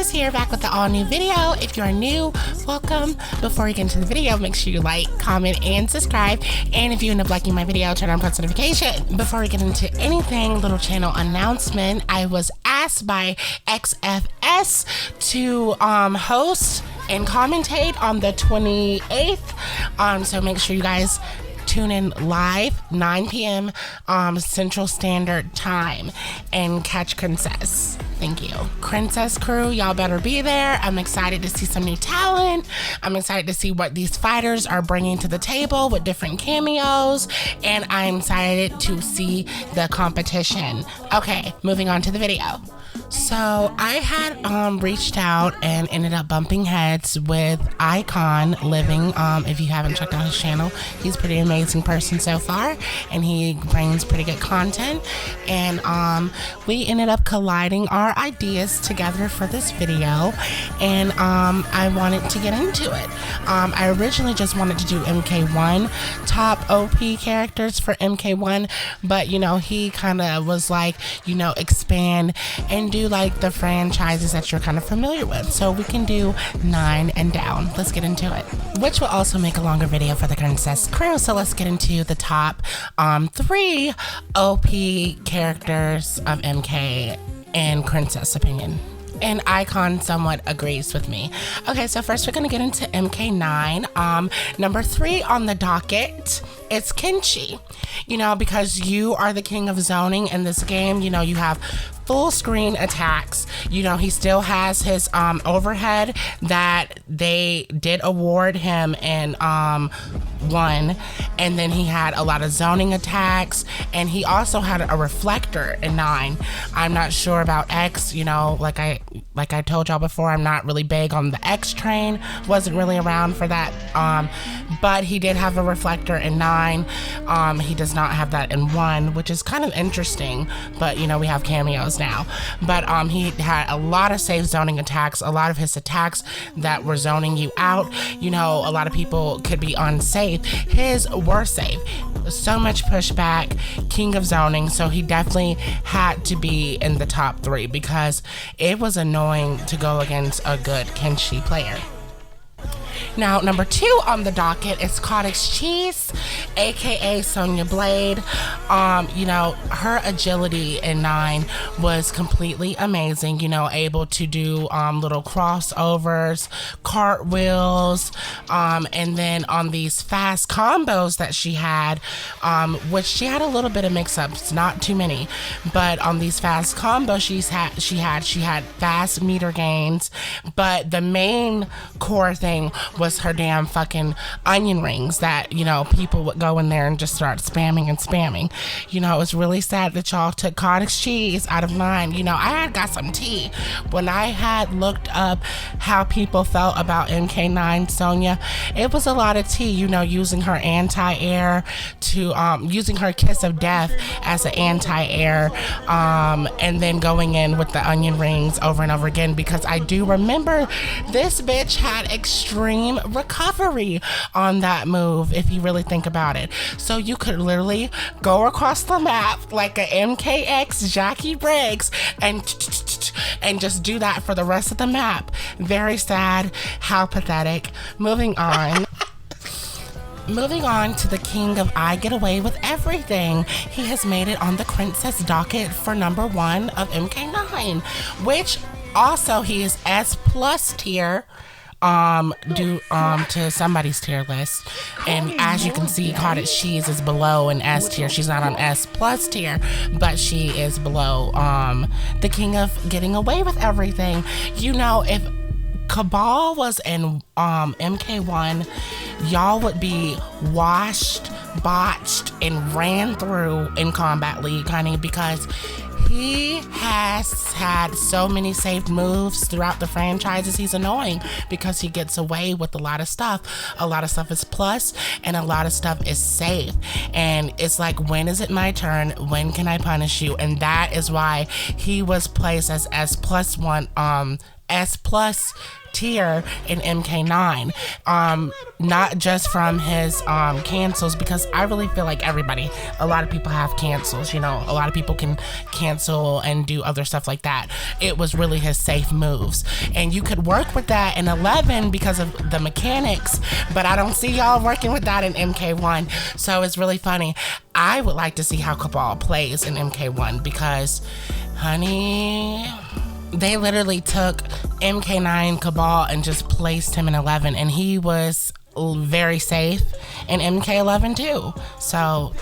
Krincess here, back with the all new video. If you are new, welcome. Before we get into the video, make sure you like, comment, and subscribe. And if you end up liking my video, turn on post notification. Before we get into anything, little channel announcement. I was asked by XFS to host and commentate on the 28th. So make sure you guys tune in live 9 p.m. Central Standard Time and catch Krincess. Thank you. Krincess crew, y'all better be there. I'm excited to see some new talent. I'm excited to see what these fighters are bringing to the table with different cameos, and I'm excited to see the competition. Okay, moving on to the video. So I had reached out and ended up bumping heads with Icon Living. If you haven't checked out his channel, he's a pretty amazing person so far, and he brings pretty good content. And we ended up colliding our ideas together for this video, and I wanted to get into it. I originally just wanted to do MK1 top OP characters for MK1, but you know, he kind of was like, you know, expand and do like the franchises that you're kind of familiar with, so we can do 9 and down. Let's get into it, which will also make a longer video for the Krincess crew. So let's get into the top 3 OP characters of MK in Krincess opinion, and Icon somewhat agrees with me. Okay, so first we're gonna get into MK9. Number 3 on the docket, it's Kenshi. You know, because you are the king of zoning in this game, you know, you have full screen attacks. You know, he still has his overhead that they did award him in 1, and then he had a lot of zoning attacks, and he also had a reflector in 9. I'm not sure about X, you know, like I told y'all before, I'm not really big on the X train, wasn't really around for that, but he did have a reflector in 9. He does not have that in 1, which is kind of interesting, but you know, we have cameos now. But he had a lot of safe zoning attacks, a lot of his attacks that were zoning you out. You know, a lot of people could be unsafe. His were safe. So much pushback, king of zoning, so he definitely had to be in the top 3 because it was annoying to go against a good Kenshi player. Now, number 2 on the docket is Cottage Cheese, aka Sonya Blade. You know, her agility in 9 was completely amazing. You know, able to do little crossovers, cartwheels, and then on these fast combos that she had, which she had a little bit of mix-ups, not too many, but on these fast combos she had fast meter gains, but the main core thing was her damn fucking onion rings that, you know, people would go in there and just start spamming and spamming. You know, it was really sad that y'all took Cottage Cheese out of 9. You know, I had got some tea when I had looked up how people felt about MK9 Sonya. It was a lot of tea, you know, using her anti-air to using her kiss of death as an anti-air, and then going in with the onion rings over and over again, because I do remember this bitch had extreme recovery on that move, if you really think about it. So you could literally go across the map like a MKX Jackie Briggs and just do that for the rest of the map. Very sad. How pathetic. Moving on. Moving on to the king of I Get Away With Everything. He has made it on the Krincess docket for number 1 of MK9, which also he is S+ tier due to somebody's tier list, and as you can see, Cottage Cheese is below an S tier. She's not on S+ tier, but she is below the king of getting away with everything. You know, if Cabal was in MK1, y'all would be washed, botched, and ran through in Combat League, honey, because he has had so many saved moves throughout the franchises. He's annoying because he gets away with a lot of stuff. A lot of stuff is plus and a lot of stuff is safe. And it's like, when is it my turn? When can I punish you? And that is why he was placed as S+ tier in MK9, not just from his cancels, because I really feel like a lot of people have cancels, you know, a lot of people can cancel and do other stuff like that. that it was really his safe moves. And you could work with that in 11 because of the mechanics, but I don't see y'all working with that in MK1. So it's really funny. I would like to see how Cabal plays in MK1 because, honey, they literally took MK9 Cabal and just placed him in 11, and he was very safe in MK11 too. So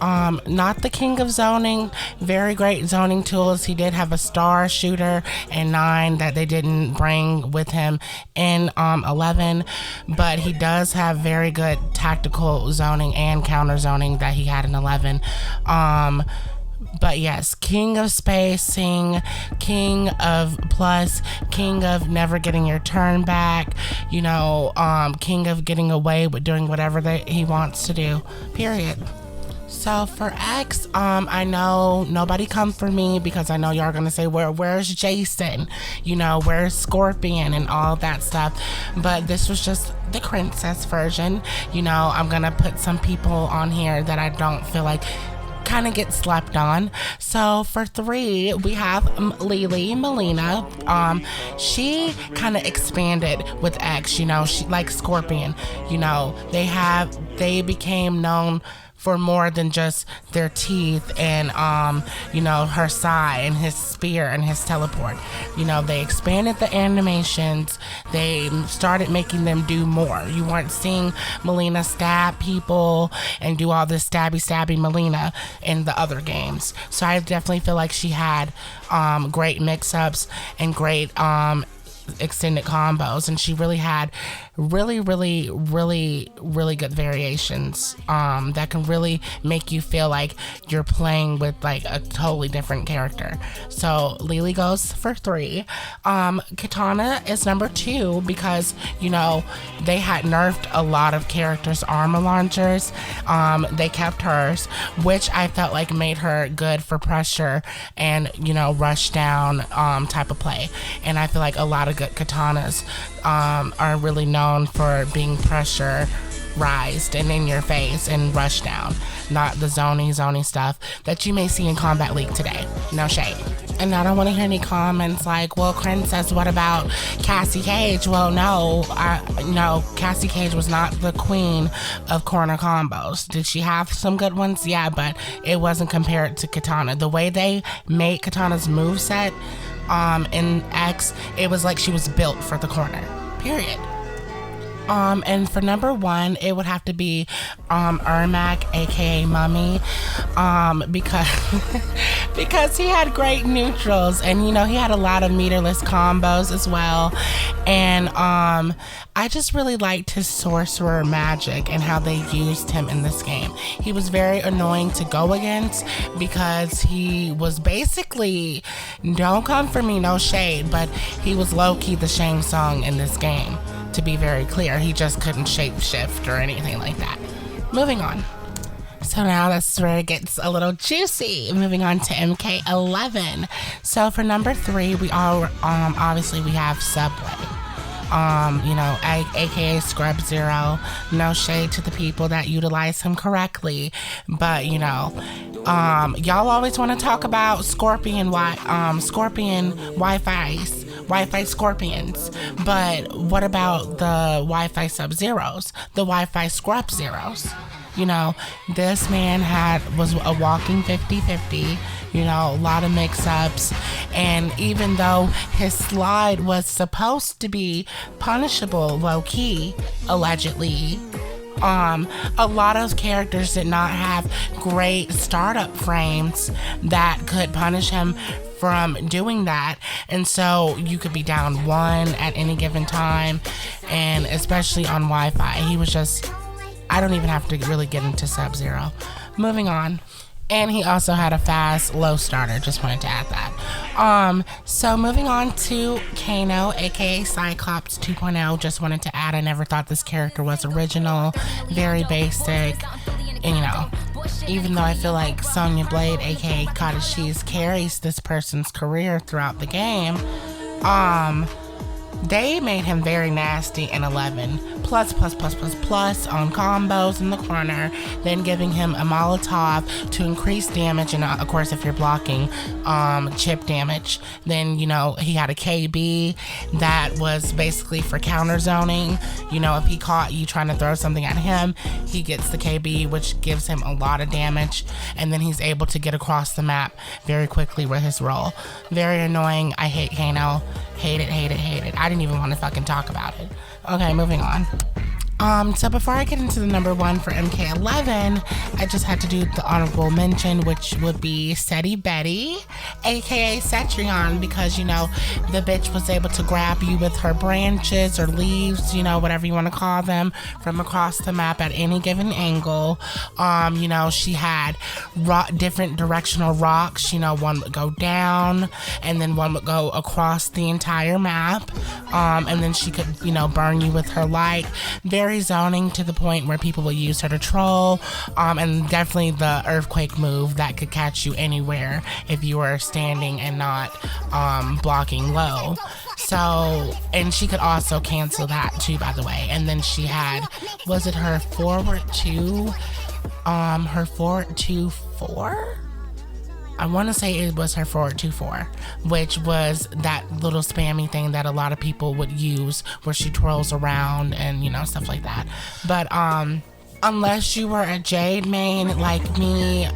not the king of zoning, very great zoning tools. He did have a star shooter in 9 that they didn't bring with him in 11, but he does have very good tactical zoning and counter zoning that he had in 11. But yes, king of spacing, king of plus, king of never getting your turn back, you know, king of getting away with doing whatever he wants to do, period. So for X, I know nobody come for me because I know y'all are gonna say, where's Jason? You know, where's Scorpion and all that stuff. But this was just the Krincess version. You know, I'm gonna put some people on here that I don't feel like kind of get slept on. So for 3, we have Lily Melina. She kind of expanded with X, you know, she like Scorpion, you know, they became known for more than just their teeth and you know, her sai and his spear and his teleport. You know, they expanded the animations. They started making them do more. You weren't seeing Melina stab people and do all this stabby Melina in the other games. So I definitely feel like she had great mix-ups and great extended combos, and she really had really good variations that can really make you feel like you're playing with like a totally different character. So Lily goes for 3. Katana is number 2 because, you know, they had nerfed a lot of characters' armor launchers. They kept hers, which I felt like made her good for pressure and, you know, rush down type of play. And I feel like a lot of good katanas are really known for being pressurized and in your face and rush down, not the zony stuff that you may see in Combat League today. No shade. And I don't want to hear any comments like, well, Krincess, what about Cassie Cage? Well, no, Cassie Cage was not the queen of corner combos. Did she have some good ones? Yeah, but it wasn't compared to Katana. The way they made Katana's moveset in X, it was like she was built for the corner, period. And for number 1, it would have to be Ermac, aka Mummy, because he had great neutrals, and you know, he had a lot of meterless combos as well. And I just really liked his sorcerer magic and how they used him in this game. He was very annoying to go against because he was basically, don't come for me, no shade, but he was low-key the Shang Tsung in this game. To be very clear, he just couldn't shapeshift or anything like that. Moving on. So now that's where it gets a little juicy. Moving on to MK11. So for number 3, we all obviously we have Subway. You know, aka Scrub Zero. No shade to the people that utilize him correctly, but you know, y'all always want to talk about Scorpion Wi-Fi Scorpions, but what about the Wi-Fi Sub-Zeros, the Wi-Fi Scrub Zeros? You know, this man was a walking 50-50, you know, a lot of mix-ups, and even though his slide was supposed to be punishable low-key, allegedly, a lot of characters did not have great startup frames that could punish him from doing that, and so you could be down 1 at any given time, and especially on Wi-Fi, he was just, I don't even have to really get into Sub-Zero. Moving on. And he also had a fast low starter, just wanted to add that. So moving on to Kano, aka Cyclops 2.0, just wanted to add, I never thought this character was original, very basic, and you know, even though I feel like Sonya Blade, aka Cottage Cheese, carries this person's career throughout the game, They made him very nasty in 11. Plus on combos in the corner, then giving him a Molotov to increase damage, and of course if you're blocking chip damage, then you know he had a KB that was basically for counter zoning. You know, if he caught you trying to throw something at him, he gets the KB, which gives him a lot of damage, and then he's able to get across the map very quickly with his roll. Very annoying. I hate Kano. Hate it. I didn't even want to fucking talk about it. Okay, moving on. So before I get into the number one for MK11, I just had to do the honorable mention, which would be Seti Betty, aka Cetrion, because you know the bitch was able to grab you with her branches or leaves, you know, whatever you want to call them, from across the map at any given angle. You know, she had different directional rocks. You know, one would go down, and then one would go across the entire map, and then she could, you know, burn you with her light. Very zoning to the point where people will use her to troll, and definitely the earthquake move that could catch you anywhere if you were standing and not blocking low. So, and she could also cancel that too, by the way. And then she had, was it her forward 2? Her forward 2-4? I want to say it was her 424, which was that little spammy thing that a lot of people would use where she twirls around and, you know, stuff like that. But unless you were a Jade main like me,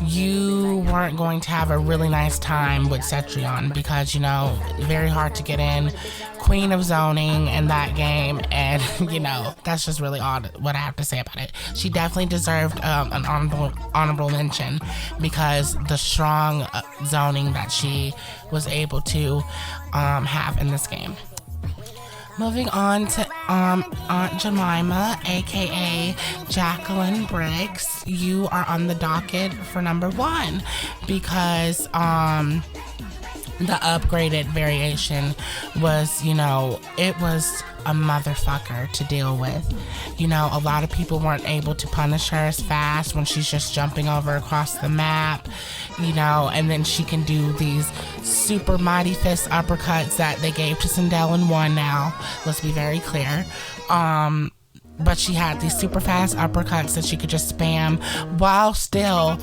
you weren't going to have a really nice time with Cetrion because, you know, very hard to get in. Queen of zoning in that game, and you know, that's just really odd what I have to say about it. She definitely deserved an honorable mention because the strong zoning that she was able to have in this game. Moving on to Aunt Jemima, aka Jacqueline Briggs. You are on the docket for number one because the upgraded variation was, you know, it was a motherfucker to deal with. You know, a lot of people weren't able to punish her as fast when she's just jumping over across the map, you know, and then she can do these super mighty fist uppercuts that they gave to Sindel in 1 now. Let's be very clear. But she had these super fast uppercuts that she could just spam while still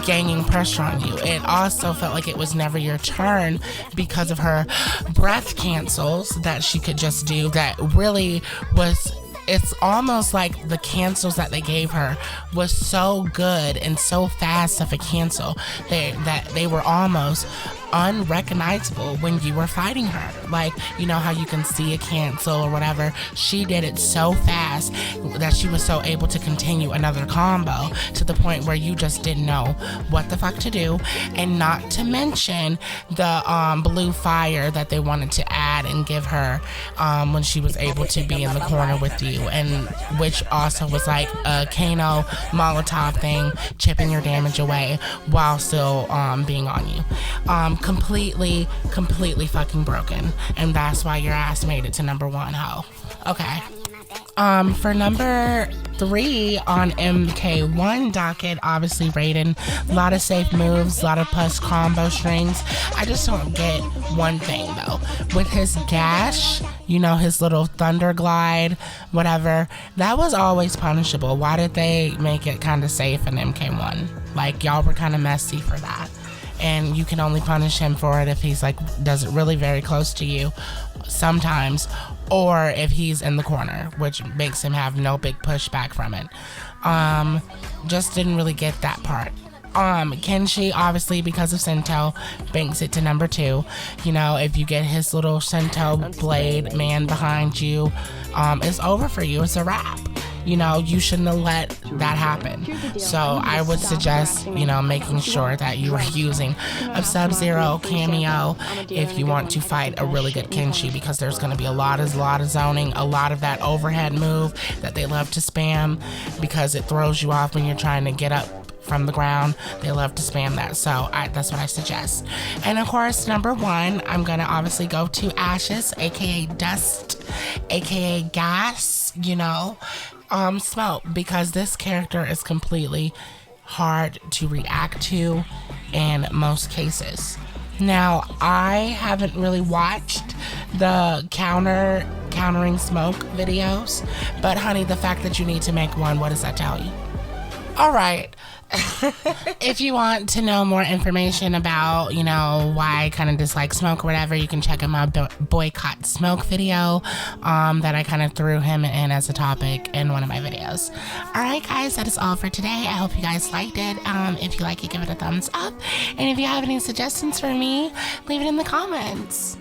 gaining pressure on you. It also felt like it was never your turn because of her breath cancels that she could just do that really was... It's almost like the cancels that they gave her was so good and so fast of a cancel that they were almost unrecognizable when you were fighting her. Like, you know how you can see a cancel or whatever? She did it so fast that she was so able to continue another combo to the point where you just didn't know what the fuck to do. And not to mention the blue fire that they wanted to add and give her when she was able to be in the corner with you, and which also was like a Kano Molotov thing, chipping your damage away while still being on you. Completely fucking broken, and that's why your ass made it to number one, ho. Okay. For number 3 on MK1 docket, obviously Raiden. A lot of safe moves, a lot of plus combo strings. I just don't get one thing though. With his dash, you know, his little thunder glide, whatever, that was always punishable. Why did they make it kind of safe in MK1? Like, y'all were kind of messy for that. And you can only punish him for it if he's like, does it really very close to you sometimes, or if he's in the corner, which makes him have no big pushback from it. Just didn't really get that part. Kenshi, obviously because of Sento, banks it to number 2. You know, if you get his little Sento blade man behind you, it's over for you. It's a wrap. You know, you shouldn't have let that happen. So I would suggest, you know, making sure that you are using a Sub-Zero cameo if you want to fight a really good Kenshi, because there's going to be a lot of zoning, a lot of that overhead move that they love to spam because it throws you off when you're trying to get up from the ground. They love to spam that, so that's what I suggest. And of course, number 1, I'm gonna obviously go to Ashes, aka Dust, aka Gas, you know, Smoke, because this character is completely hard to react to in most cases. Now, I haven't really watched the countering smoke videos. But honey, the fact that you need to make one, what does that tell you? All right. If you want to know more information about, you know, why I kind of dislike smoke or whatever, you can check out my boycott smoke video that I kind of threw him in as a topic in one of my videos. All right, guys, that is all for today. I hope you guys liked it. If you like it, give it a thumbs up. And if you have any suggestions for me, leave it in the comments.